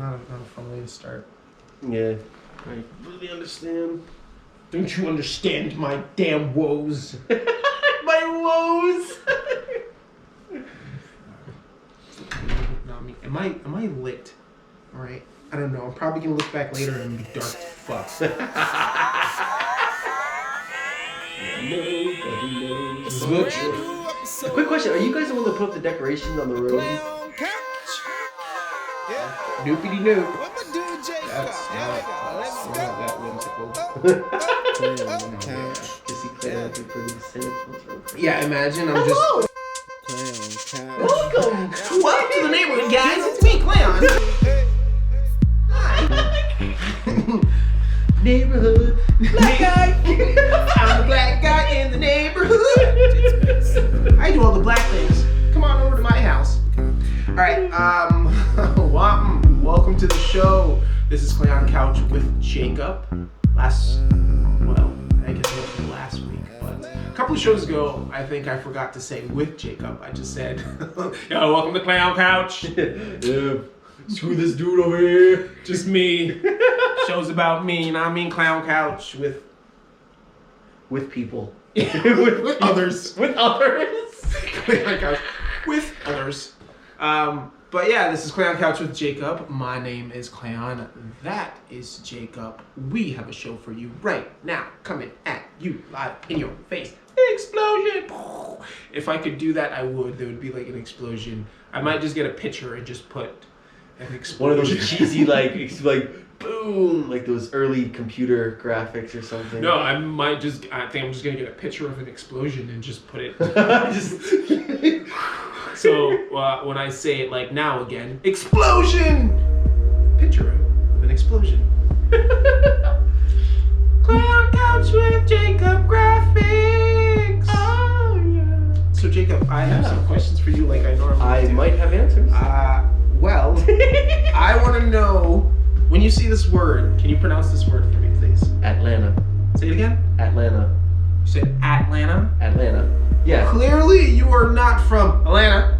not a fun way to start. Yeah. I really understand. Don't you understand my damn woes? My woes! No, I mean, am I lit? Alright. I don't know. I'm probably gonna look back later and be dark as fuck. A quick question: are you guys the one that put up the decoration on the road? Noopity noop. That's not that whimsical. Yeah, imagine I'm just. Welcome to the neighborhood, guys. It's me, Clayon. Hi. Neighborhood black guy. I'm the black guy in the neighborhood. I do all the black things. Come on over to my house. All right. Welcome to the show. This is Clayon Couch with Jacob. I guess it was last week, but a couple of shows ago, I think I forgot to say with Jacob. I just said, yo, welcome to Clayon Couch. Yeah. Screw this dude over here. Just me. Show's about me, and I mean Clown Couch with people. with others. With others. Clown Couch with others. But yeah, this is Clayon Couch with Jacob. My name is Clayon. That is Jacob. We have a show for you right now, coming at you live in your face. Explosion! If I could do that, I would. There would be like an explosion. I might just get a picture and just put an explosion. One of those cheesy like boom, like those early computer graphics or something. No, I think I'm just gonna get a picture of an explosion and just put it. So when I say it like now again, explosion! Picture of an explosion. Clown Couch with Jacob Graphics. Oh yeah. So Jacob, I have some questions for you, like I normally do. Might have answers. Well, I want to know when you see this word. Can you pronounce this word for me, please? Atlanta. Say it again. Atlanta. You said Atlanta. Atlanta. Yeah. Clearly, you are not from Atlanta,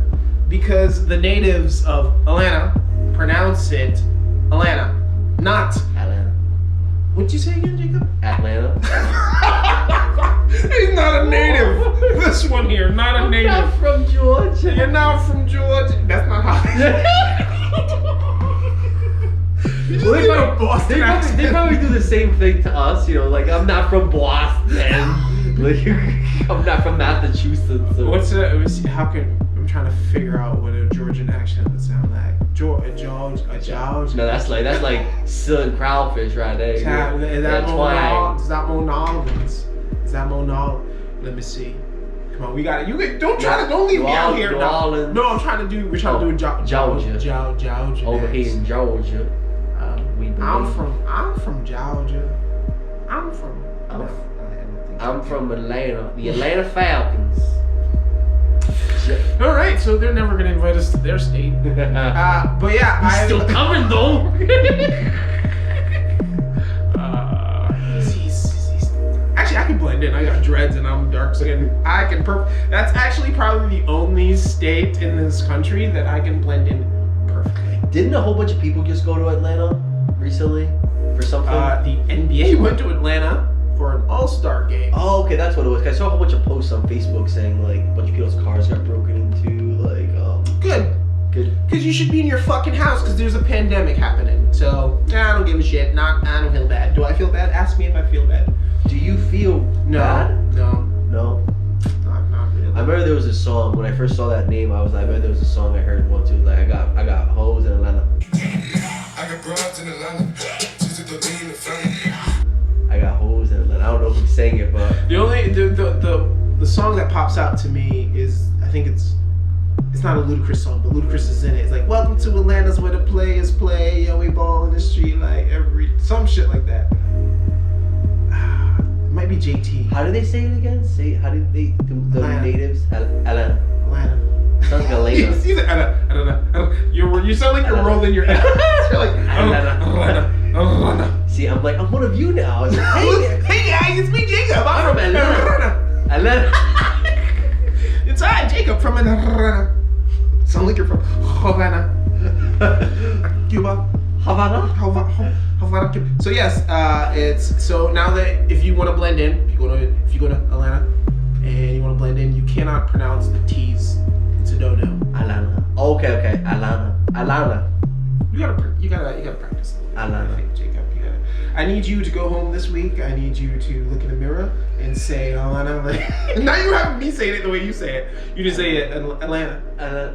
because the natives of Atlanta pronounce it Atlanta, not Atlanta. What'd you say again, Jacob? Atlanta. He's not a native. This one here, not a native. I'm not from Georgia. You're not from Georgia. That's not how. You just did a Boston accent. They probably do the same thing to us, you know, like I'm not from Boston. Like I'm not from Massachusetts. Or... I'm trying to figure out what a Georgian accent would sound like. George. No, that's like silk crowfish right there. Is that Mo Nolans? Is that Mo Nolans? Let me see. Come on, we got it. Don't leave me out here now. No, we're trying to do Georgia. Over here in Georgia. I'm from Georgia. I'm from Atlanta. The Atlanta Falcons. All right, so they're never gonna invite us to their state. But yeah, I'm still coming though. Actually, I can blend in. I got dreads and I'm dark skinned. That's actually probably the only state in this country that I can blend in perfectly. Didn't a whole bunch of people just go to Atlanta recently for something? The NBA went to Atlanta for an all-star game. Oh, okay, that's what it was. I saw a whole bunch of posts on Facebook saying like a bunch of people's cars got broken into. Like, Good. Because you should be in your fucking house because there's a pandemic happening. So, I don't give a shit. I don't feel bad. Do I feel bad? Ask me if I feel bad. Do you feel bad? No. Not really. I remember there was a song when I first saw that name. I remember there was a song I heard once. It was like I got hoes in Atlanta. I got broads in Atlanta. Just to lean in the family. I got hoes in Atlanta. I don't know who sang it, but the song that pops out to me is, I think it's not a Ludacris song, but Ludacris is in it. It's like, welcome to Atlanta's where the players play, yo, we ball in the street like some shit like that. It might be JT. How do they say it again? How do the natives? Atlanta. Sounds like Atlanta. You said Atlanta. You sound like you're rolling your head. You're like Atlanta. See, I'm one of you now. Like, hey guys, it's me, Jacob. I'm from Atlanta. It's I, Jacob from Atlanta. Sound like you're from Havana. Cuba. Havana. So yes, it's so now that if you want to blend in, if you go to Atlanta and you want to blend in, you cannot pronounce the T's. It's a no-no. Alana. Okay. Alana. You gotta practice. Alana. I think, Jacob. I need you to go home this week. I need you to look in the mirror and say Alana. Now you have me saying it the way you say it. You just say it Atlanta.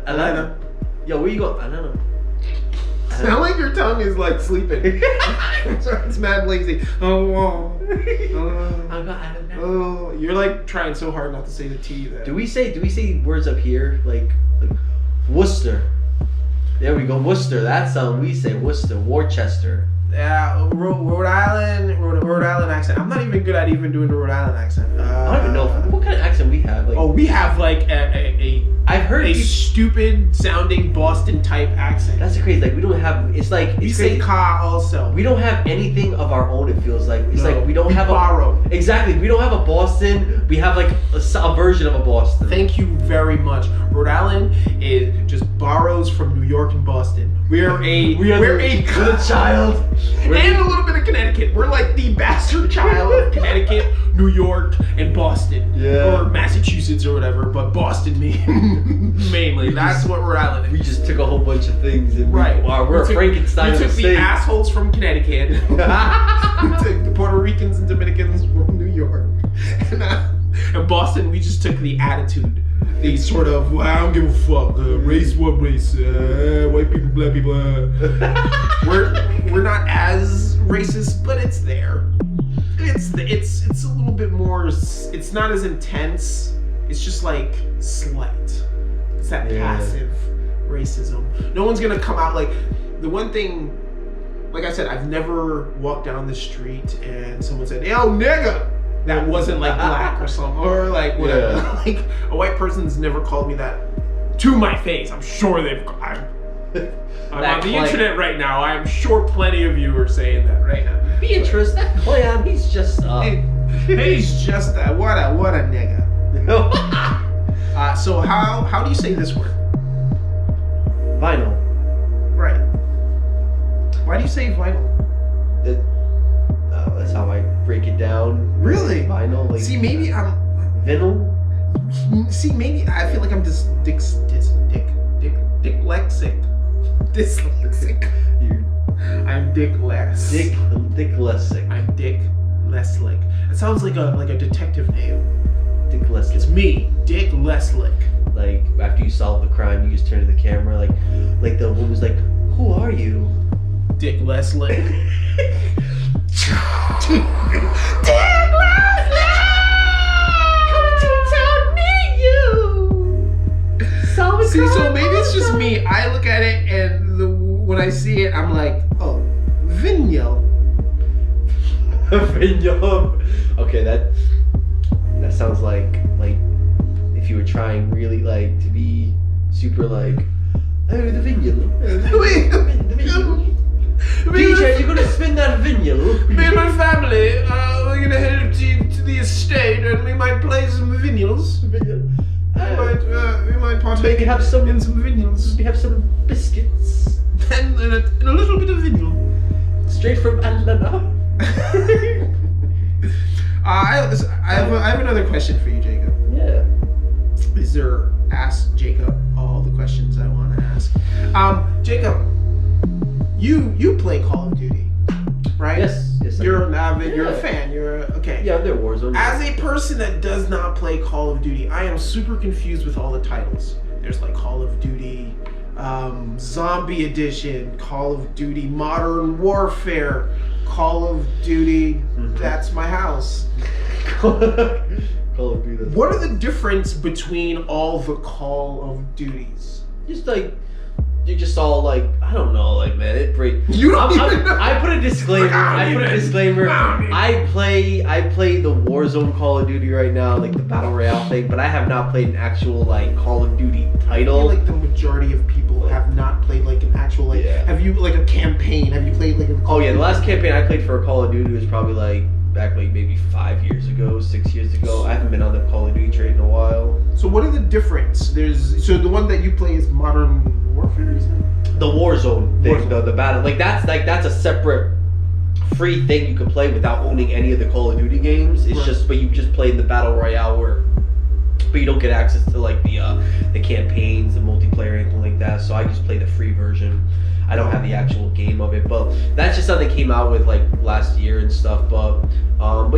Alana. Yo, where you go? Alana. Sound like your tongue is like sleeping. It's mad lazy. Oh, you're like trying so hard not to say the T. That Do we say words up here like Worcester? There we go, Worcester. That's something we say. Worcester, Worcester. Yeah, Rhode Island accent. I'm not even good at even doing the Rhode Island accent. I don't even know what kind of accent we have. Like, we have like I've heard a stupid sounding Boston type accent. That's crazy. Like we don't have. It's like We it's say crazy. "ka" also. We don't have anything of our own. It feels like it's No, like we don't have borrow. Exactly. We don't have a Boston. We have like a version of a Boston. Thank you very much. Rhode Island just borrows from New York and Boston. We're the child. And a little bit of Connecticut. We're like the bastard child of Connecticut, New York, and Boston. Yeah. Or Massachusetts or whatever, but Boston mainly. That's what Rhode Island is. We just took a whole bunch of things and Right. we're a Frankenstein We of a took the state. assholes from Connecticut. We took the Puerto Ricans and Dominicans from New York. And Boston, we just took the attitude. The sort of, well, I don't give a fuck. Race, what race? White people, black people. We're not as racist, but it's there. It's a little bit more. It's not as intense. It's just like slight. It's that passive racism. No one's gonna come out like the one thing. Like I said, I've never walked down the street and someone said, "Yo, nigga." That wasn't like black or something, or like whatever. Yeah. Like a white person's never called me that to my face. I'm sure I'm on the internet right now. I'm sure plenty of you are saying that right now. Beatrice, that Clayon, he's just He's just what a nigga. So how do you say this word? Vinyl. Right. Why do you say vinyl? That's how I break it down. Really? Vinyl. Like, See, maybe I'm. Vinyl. See, maybe I feel like I'm just dyslexic. Dyslexic. I'm Dick Less. Dick Lessick. I'm Dick Leslick. It sounds like a detective name. Dick Lessick. It's me, Dick Leslick. Like after you solve the crime, you just turn to the camera, like the woman's like, "Who are you?" Dick Leslick. Dick Leslick! Coming to town, meet you. See, so maybe it's just me. I look at it and when I see it, I'm like, oh, Vinyl. Vinyl. Okay, that sounds like if you were trying really like to be super like, oh, the vinyl. The vinyl. DJ, you're gonna spin that vinyl. Me and my family, we're gonna head to the estate and we might play some vinyls. We might partake Maybe have some in some vinyls. We have some biscuits. And a little bit of vinyl. Straight from Atlanta. I have another question for you, Jacob. Yeah. Ask Jacob all the questions I want to ask. Jacob, you play Call of Duty, right? Yes. You're an avid. You're a fan. Okay. Yeah, they're Warzone. As a person that does not play Call of Duty, I am super confused with all the titles. There's like Call of Duty, Zombie Edition, Call of Duty Modern Warfare, Call of Duty. That's my house. Call of Duty. What are the difference between all the Call of Duties? Just like you're just all like, I don't know, like man, it break. You don't even know. I put a disclaimer. I play the Warzone Call of Duty right now, like the Battle Royale thing, but I have not played an actual like Call of Duty I title. feel like the majority of people have not played like an actual like. Yeah. Have you like a campaign? Have you played like a? Oh yeah, the last campaign I played for a Call of Duty was probably like back like maybe 5 years ago, 6 years ago. I haven't been on the Call of Duty trade in a while. So what are the difference? So the one that you play is Modern Warfare, is it? The Warzone thing, Warzone. the battle, like that's a separate free thing you could play without owning any of the Call of Duty games. It's Right. just, but you just play in the battle royale but you don't get access to like the campaigns, the multiplayer, anything like that. So I just play the free version. I don't have the actual game of it, but that's just something they came out with like last year and stuff. But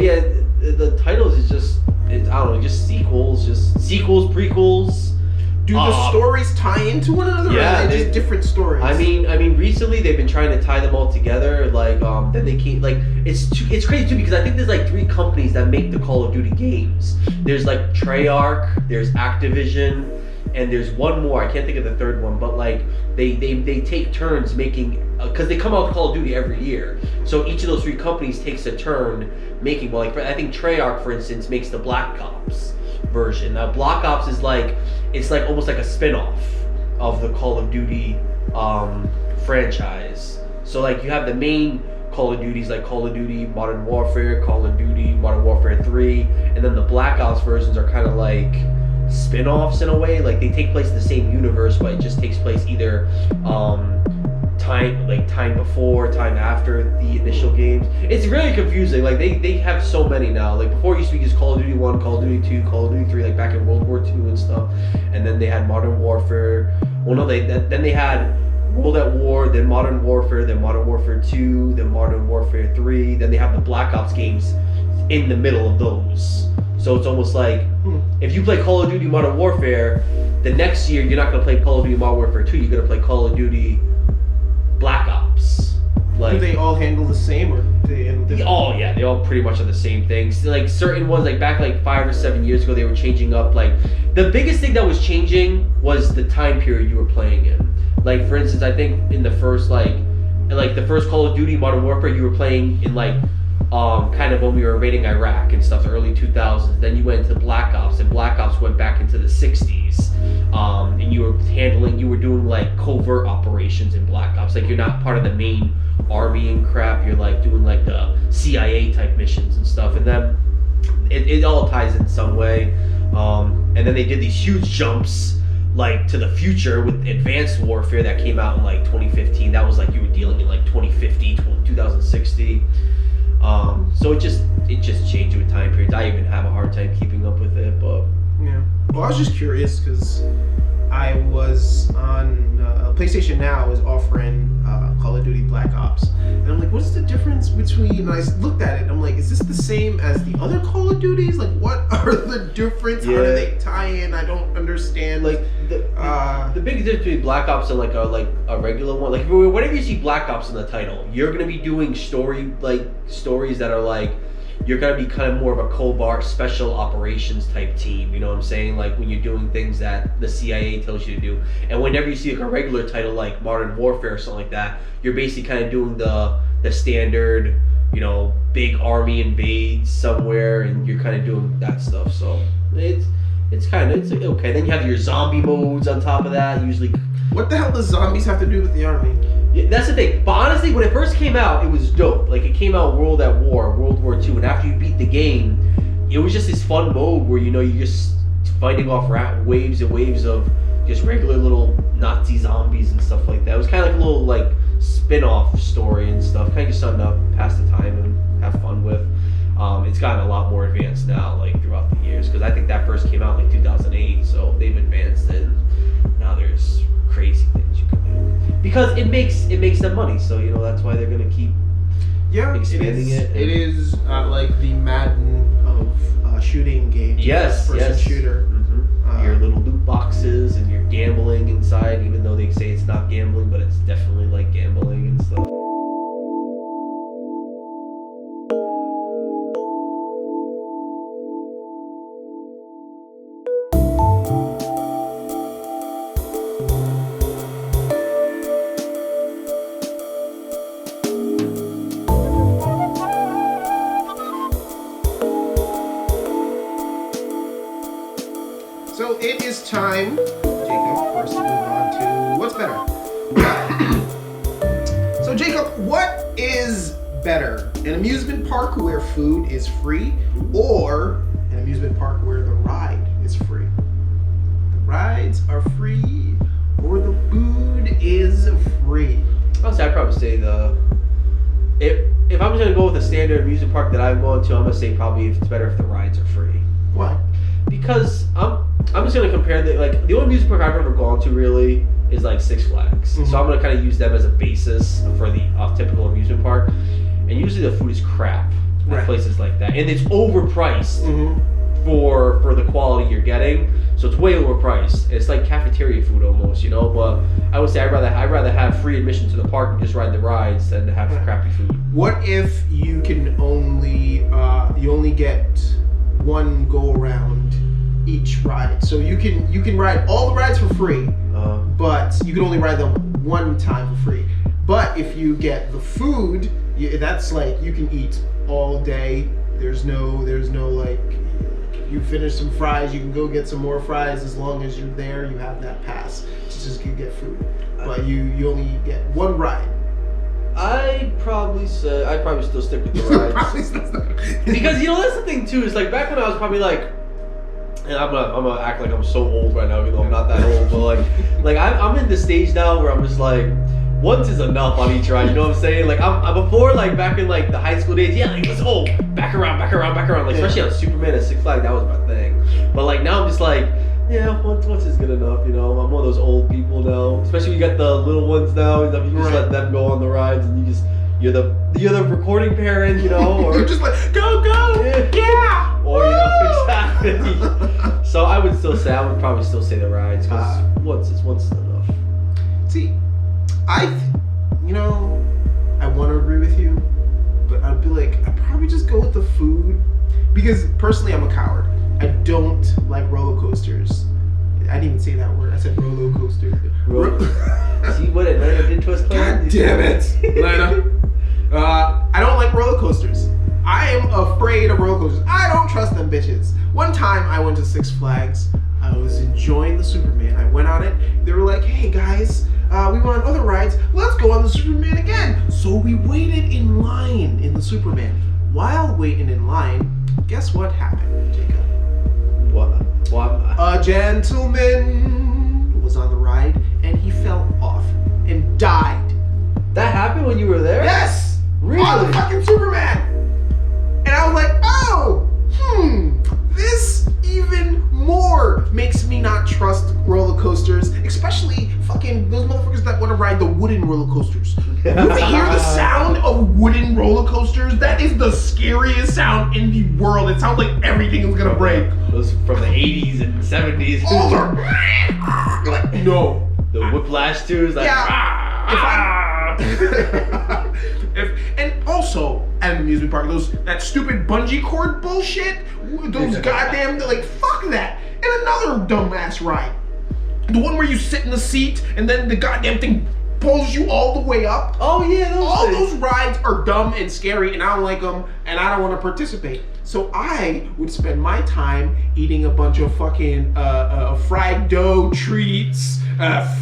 yeah, the titles is just I don't know, just sequels, prequels. Do the stories tie into one another? Yeah, or are they just different stories. I mean, recently they've been trying to tie them all together. Like, then they can't. Like, it's crazy too because I think there's like 3 companies that make the Call of Duty games. There's like Treyarch, there's Activision, and there's one more. I can't think of the third one, but like they take turns making because they come out with Call of Duty every year. So each of those 3 companies takes a turn making. Well, like I think Treyarch, for instance, makes the Black Ops version. Now, Black Ops is like it's like almost like a spin-off of the Call of Duty franchise. So like you have the main Call of Duties like Call of Duty Modern Warfare, Call of Duty Modern Warfare 3, and then the Black Ops versions are kind of like spin-offs in a way. Like they take place in the same universe, but it just takes place either time before, time after the initial games. It's really confusing. Like they have so many now. Like before it used to be just Call of Duty 1, Call of Duty 2, Call of Duty 3, like back in World War II and stuff. And then they had Modern Warfare. Well, no, then they had World at War, then Modern Warfare 2, then Modern Warfare 3. Then they have the Black Ops games in the middle of those. So it's almost like if you play Call of Duty Modern Warfare, the next year you're not going to play Call of Duty Modern Warfare 2. You're going to play Call of Duty Black Ops. Like, do they all handle the same or do they handle different? Oh yeah, they all pretty much are the same things. Like certain ones, like back like 5 or 7 years ago, they were changing up. Like the biggest thing that was changing was the time period you were playing in. Like for instance, I think in the first the first Call of Duty Modern Warfare, you were playing in like kind of when we were invading Iraq and stuff, the early 2000s. Then you went into Black Ops, and Black Ops went back into the 60s. And you were doing like covert operations in Black Ops. Like you're not part of the main army and crap. You're like doing like the CIA type missions and stuff. And then it all ties in some way. And then they did these huge jumps like to the future with Advanced Warfare that came out in like 2015. That was like you were dealing in like 2050, 2060. So it just changed with time periods. I even have a hard time keeping up with it, but yeah. Well, I was just curious because I was on PlayStation Now is offering Call of Duty Black Ops, and I'm like, what's the difference between? And I looked at it. I'm like, is this the same as the other Call of Duties? Like, what are the difference? How do they tie in? I don't understand. Like the big difference between Black Ops and like a regular one, like whenever you see Black Ops in the title, you're gonna be doing stories that are like you're gonna be kind of more of a covert special operations type team. You know what I'm saying? Like when you're doing things that the CIA tells you to do. And whenever you see like a regular title like Modern Warfare or something like that, you're basically kind of doing the standard, you know, big army invades somewhere, and you're kind of doing that stuff. So it's okay. Then you have your zombie modes on top of that. Usually, what the hell does zombies have to do with the army? yeah, that's the thing. But honestly, when it first came out, it was dope. Like it came out World War II, and after you beat the game, it was just this fun mode where you're just fighting off waves and waves of just regular little Nazi zombies and stuff like that. It was kind of like a little like spin-off story and stuff. Kind of just something to pass the time and have fun with. It's gotten a lot more advanced now, like throughout the years, because I think that first came out like 2008, so they've advanced it. And now there's crazy things you can do because it makes them money. So you know that's why they're gonna keep expanding it. It is like the Madden of shooting games. Yes. Shooter. Mm-hmm. Your little loot boxes and your gambling inside, even though they say it's not gambling, but it's definitely like gambling and stuff. So it is time, Jacob, for us to move on to what's better. So Jacob, what is better? An amusement park where food is free, or an amusement park where the ride is free? The rides are free, or the food is Honestly, I'd probably say if I'm gonna go with a standard amusement park that I'm going to, I'm gonna say probably it's better if the rides are free. Why? Because I'm just gonna compare the only amusement park I've ever gone to really is like Six Flags. Mm-hmm. So I'm gonna kind of use them as a basis for the typical amusement park. And usually the food is crap at places like that, and it's overpriced for the quality you're getting. So it's way overpriced. It's like cafeteria food almost, you know. But I would say I'd rather have free admission to the park and just ride the rides than to have crappy food. What if you can only get one go around each ride? So you can ride all the rides for free, but you can only ride them one time for free. But if you get the food, that's like you can eat all day. There's no like, if you finish some fries, you can go get some more fries. As long as you're there, you have that pass to just get food. But you only get one ride. I'd probably still stick with the rides. Because that's the thing too. Is like back when I was probably like, and I'm gonna act like I'm so old right now, even though I'm not that old. But like I'm in the stage now where I'm just like, once is enough on each ride. You know what I'm saying? Like I'm before, like back in like the high school days. Yeah, like let's go back around. Like especially on Superman and Six Flags, that was my thing. But like now I'm just like, yeah, once is good enough. You know, I'm one of those old people now. Especially when you got the little ones now. You just let them go on the rides, and you're the recording parent. You know, or you're just like go yeah. Or exactly. So I would probably still say the rides because once is enough. See, I want to agree with you, but I'd be like, I'd probably just go with the food because personally I'm a coward. I don't like roller coasters. I didn't even say that word. I said roller coaster. See what Atlanta did to us, Clayon? God damn it, Atlanta. I don't like roller coasters. I am afraid of roller coasters. I don't trust them bitches. One time I went to Six Flags. I was enjoying the Superman. I went on it. They were like, hey guys, we went on other rides. Let's go on the Superman again. So we waited in line in the Superman. While waiting in line, guess what happened, Jacob? What? A gentleman was on the ride and he fell off and died. That happened when you were there? Yes! Really? On the fucking Superman! And I was like, this even more makes me not trust roller coasters, especially fucking those motherfuckers that want to ride the wooden roller coasters. You ever hear the sound of wooden roller coasters? That is the scariest sound in the world. It sounds like everything is gonna break. Those from the 80s and 70s. No. The whiplash too is like, and also at an amusement park, that stupid bungee cord bullshit, those goddamn, like, fuck that. And another dumbass ride, the one where you sit in the seat and then the goddamn thing pulls you all the way up. Oh yeah, those rides are dumb and scary, and I don't like them, and I don't want to participate. So I would spend my time eating a bunch of fucking fried dough treats,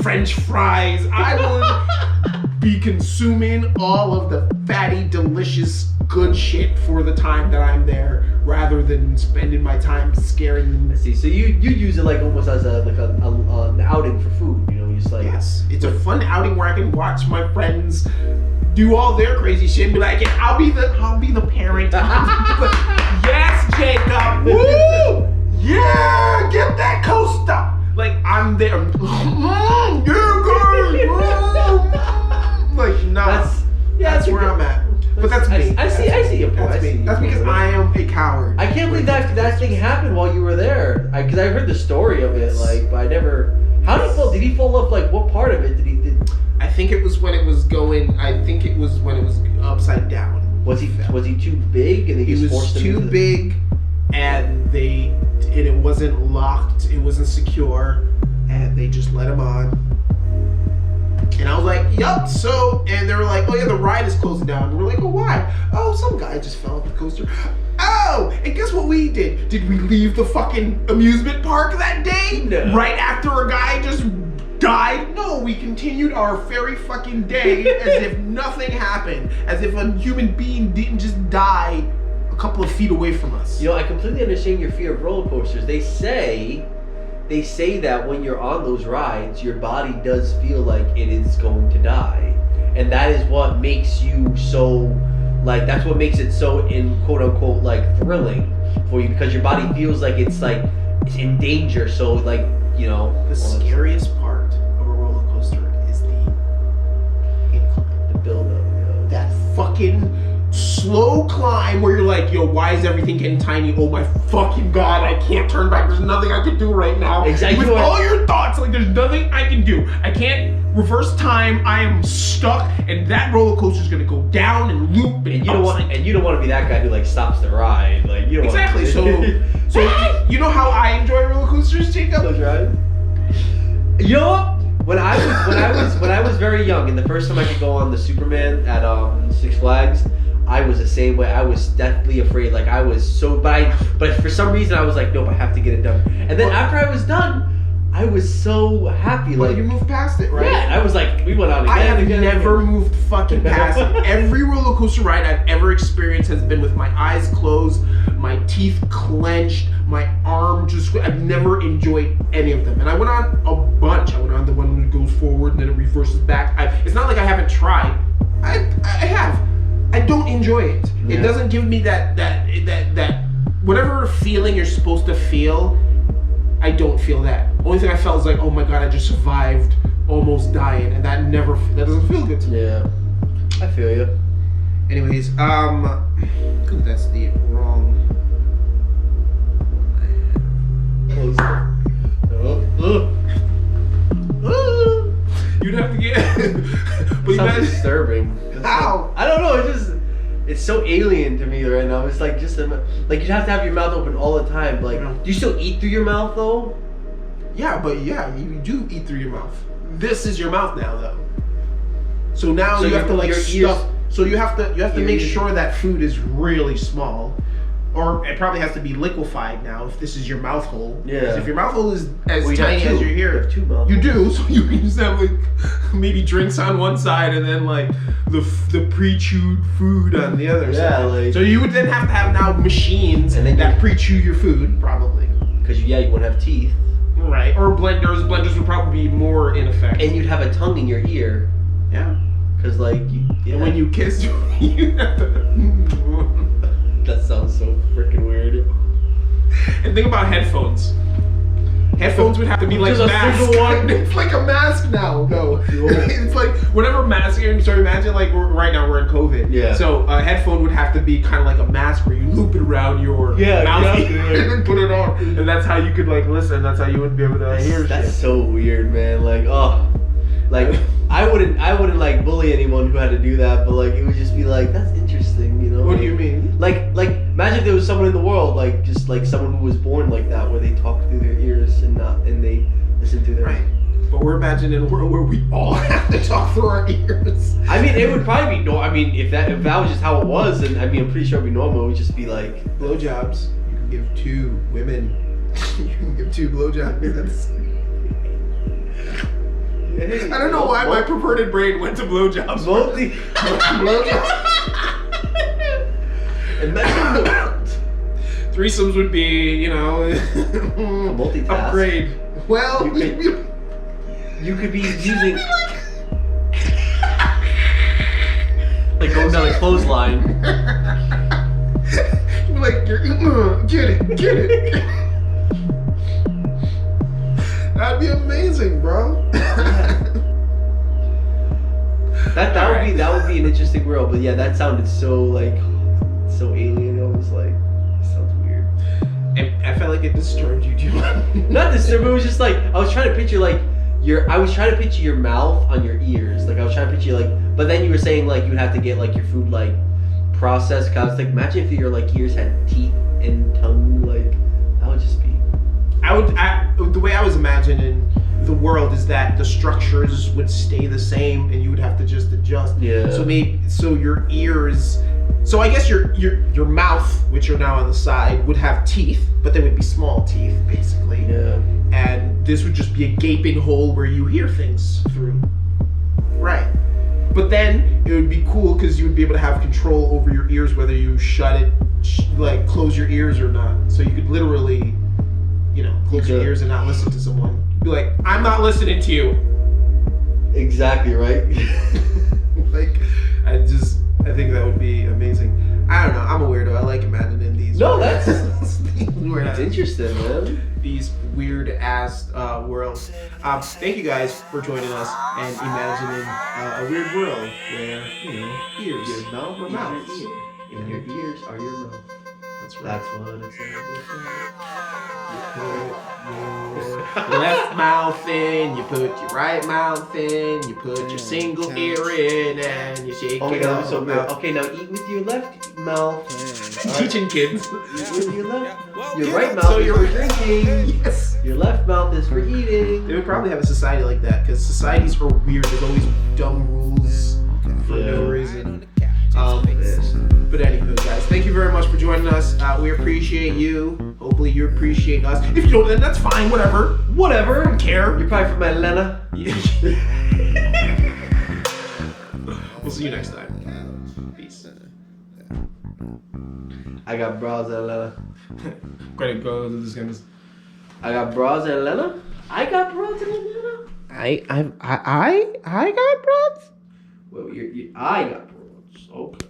French fries. I would be consuming all of the fatty, delicious, good shit for the time that I'm there, rather than spending my time scaring them. I see. So you use it like almost as an outing for food. You know, just like, yes, it's a fun outing where I can watch my friends do all their crazy shit and be like, yeah, I'll be the parent. Yes, Jacob. Woo! Yeah, get that coaster. Like I'm there. Yeah, guys. Like nah. That's where I'm at. But that's me. I see your point. That's me. That's because I am a coward. I can't believe that thing happened while you were there. Because I heard the story of it, like, but I never. How did he fall? Did he fall off? Like, what part of it did he? I think it was when it was going. I think it was when it was upside down. Was he too big? And he was too big, and it wasn't locked. It wasn't secure, and they just let him on. And I was like, yup, so, and they were like, oh yeah, the ride is closing down. And we're like, oh, why? Oh, some guy just fell off the coaster. Oh, and guess what we did? Did we leave the fucking amusement park that day? No. Right after a guy just died? No, we continued our very fucking day as if nothing happened. As if a human being didn't just die a couple of feet away from us. You know, I completely understand your fear of roller coasters. They say they say that when you're on those rides, your body does feel like it is going to die, and that is what makes you so, like, that's what makes it so in quote unquote like thrilling for you, because your body feels like it's in danger. So like, you know, The scariest part of a roller coaster is the incline, the build up. You know. that fucking slow climb where you're like, yo, why is everything getting tiny? Oh my fucking god, I can't turn back. There's nothing I can do right now. Exactly. With all your thoughts, like, there's nothing I can do. I can't reverse time. I am stuck, and that roller coaster is gonna go down and loop. And you don't want to be that guy who like stops the ride. Like, you don't Exactly. Want So you know how I enjoy roller coasters, Jacob? Close your eyes. You know what? When I was very young, and the first time I could go on the Superman at Six Flags, I was the same way. I was deathly afraid. Like, I was so, but for some reason I was like, nope, I have to get it done. And then after I was done, I was so happy. But like, you moved past it, right? Yeah, and I was like, we went on again. I have again, never again. moved fucking past it. Every roller coaster ride I've ever experienced has been with my eyes closed, my teeth clenched, my arm just. I've never enjoyed any of them, and I went on a bunch. I went on the one that goes forward and then it reverses back. It's not like I haven't tried. I have. I don't enjoy it. Yeah. It doesn't give me that whatever feeling you're supposed to feel. I don't feel that. Only thing I felt is like, oh my god, I just survived almost dying, and that doesn't feel good to me. Yeah, I feel you. Anyways, ooh, that's the wrong. You'd have to get. But Sounds imagine. disturbing. How? I don't know. It's so alien to me right now. It's like like you'd have to have your mouth open all the time. Like, Yeah. do you still eat through your mouth though? Yeah, but yeah, you do eat through your mouth. This is your mouth now, though. So now So you have to like your stuff. ears- So you have to your make ears- sure that food is really small, or it probably has to be liquefied now if this is your mouth hole. Yeah. 'Cause if your mouth hole is as Well, you have tiny as two. your ear, You have two mouth You holes. do. So you can just have like maybe drinks on one side and then like the pre-chewed food on the other Yeah, side. like- So you would then have to have now machines And then that you- pre-chew your food, probably. Because you wouldn't have teeth, Right. Or blenders. Blenders would probably be more in effect. and you'd have a tongue in your ear. Yeah. Because like yeah. And when you kiss, you have to. that sounds so freaking weird. And think about headphones. Headphones would have to be like Just a masks. single one. It's like a mask now, though. It's like whatever mask you're in. So imagine like right now we're in COVID. Yeah. So a headphone would have to be kind of like a mask where you loop it around your mouth exactly. and then put it on, and that's how you could like listen. That's how you would be able to hear That's shit. so weird, man. Like, oh, like I wouldn't like bully anyone who had to do that, but like it would just be like, that's interesting, you know? What do you mean? Like imagine if there was someone in the world, like just like someone who was born like that, where they talk through their ears and they listen through their. Right. But we're imagining a world where we all have to talk through our ears. I mean, it would probably be I mean, if that was just how it was, then I mean, I'm pretty sure it'd be normal. It would just be like Blowjobs. You can give 2 women. You can give 2 blowjobs. That's. hey, I don't know why my perverted brain went to blowjobs. both the Imagine Threesomes would be, you know, multitask. upgrade. Well, You could be using like going down a clothesline. You're like, get it. That'd be amazing, bro. That would be an interesting world, but yeah, that sounded so like so alien. I was like, this sounds weird. And I felt like it disturbed you too. Not disturbing. It was just like I was trying to picture like your mouth on your ears. Like I was trying to picture like, but then you were saying like you'd have to get like your food like processed. Cause I was like, imagine if your like ears had teeth and tongue. Like that would just be. The way I was imagining the world is that the structures would stay the same and you would have to just adjust. Yeah. So your ears. So I guess your mouth, which are now on the side, would have teeth, but they would be small teeth, basically. Yeah. And this would just be a gaping hole where you hear things through. Right. But then it would be cool because you would be able to have control over your ears, whether you shut it, like close your ears or not. So you could literally, close your ears and not listen to someone. Be like, I'm not listening to you. Exactly right. Like, I think that would be amazing. I don't know. I'm a weirdo. I like imagining these. No, that's weird interesting, man. These weird ass worlds. Thank you guys for joining us and imagining a weird world where ears. Your mouth are is mouths. your ear, and your ears are your mouth. That's right. That's what it says. Your left mouth in, you put your right mouth in, you put your single ear in, and you shake Oh my it god, all I'm so good. out. Okay, now eat with your left mouth. Teaching kids. Eat with your left. Your right So mouth is you're- for drinking. Yes. Your left mouth is for eating. They would probably have a society like that because societies are weird. There's always dumb rules for no reason. But anywho, guys, thank you very much for joining us. We appreciate you. Hopefully, you appreciate us. If you don't, then that's fine. Whatever. Whatever. I don't care. You're probably from Atlanta. We'll see you next time. Peace. I got bras in Atlanta. Credit goes to this guy's. I got bras in Atlanta. I got bras in Atlanta. I got bros. Well, I got bras. Okay.